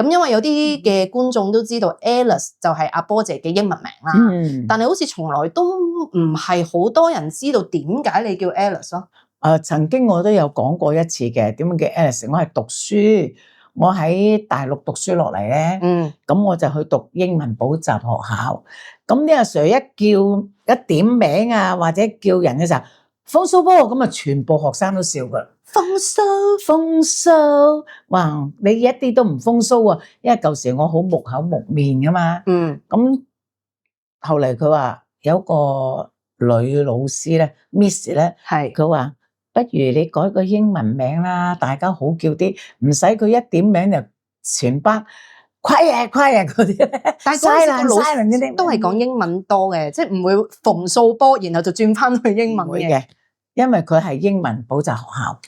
咁因為有啲嘅觀眾都知道 Alice 就係阿波姐嘅英文名啦，但係好似從來都唔係好多人知道點解你叫 Alice 咯。曾經我都有講過一次嘅，點樣叫 Alice？ 我係讀書，我喺大陸讀書落嚟咧，咁我就去讀英文補習學校。咁呢阿 Sir 一叫一點名啊，或者叫人嘅時候，風騷波咁啊，全部學生都笑噶。風騷，哇！你一啲都唔風騷啊，因為舊時我好木口木面噶嘛。咁後嚟佢話有個女老師咧 ，Miss 咧，佢話不如你改個英文名啦，大家好叫啲，唔使佢一點名就全班quiet 嗰啲咧。但係嗰陣時個老師都係講英文多嘅，即係唔會馮素波，然後就轉翻去英文嘅。因為佢係英文補習學校，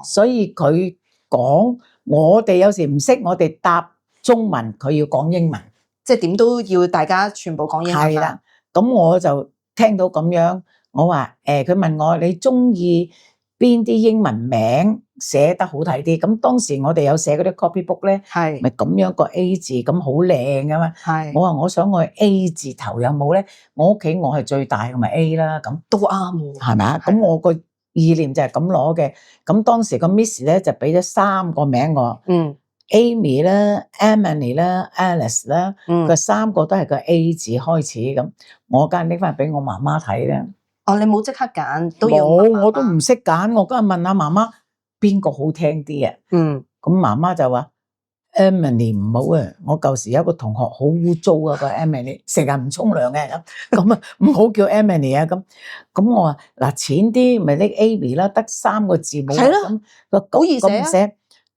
所以佢講我哋有時唔識，我哋答中文，佢要講英文，即係點都要大家全部講英文。係啦，咁我就聽到咁樣，我話佢問我你中意邊啲英文名寫得好睇啲？咁當時我哋有寫嗰啲 copybook 咧，咪咁樣個 A 字咁好靚噶嘛。我話我想我 A 字頭有冇咧？我屋企我係最大，咪 A 啦，咁都啱喎，係咪啊？咁我個意念就係咁攞嘅。咁當時個 Miss 咧就俾咗3個名我，Amy 啦、Emily 啦、Alice 啦，佢3個都係個 A 字開始咁。我梗係拎翻俾我媽媽睇啦。你冇即刻揀，都要冇，我都唔識揀，我梗係問下媽媽邊個好聽啲啊？咁媽媽就話 Emily 唔好啊，我舊時有一個同學好污糟啊，個 Emily 成日唔沖涼嘅咁啊，唔好叫 Emily 啊咁我話嗱淺啲咪拎 Amy 啦，得3個字母，係咯，好易寫啊。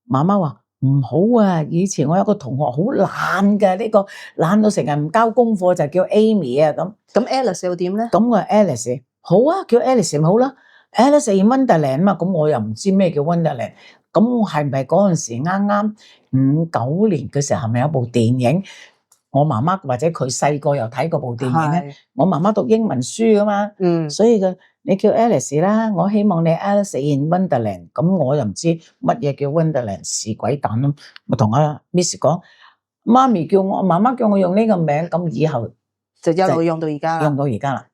媽媽話唔好啊，以前我有個同學好懶嘅，呢個懶到成日唔交功課就叫 Amy 啊咁 Alice 又點咧？咁我 Alice 好啊，叫 Alice 咪好啦，Alice in Wonderland 嘛，咁我又唔知咩叫 Wonderland，咁我係咪嗰陣時啱啱59年嘅時候，係咪有部電影？我媽媽或者佢細個又睇過部電影咧。我媽媽讀英文書噶嘛，所以你叫 Alice 啦，我希望你 Alice in Wonderland，咁我又唔知乜嘢叫 Wonderland，是鬼蛋咯。我同阿 Miss 講，媽媽叫我用呢個名，咁以後就一路用到而家啦。用到而家啦。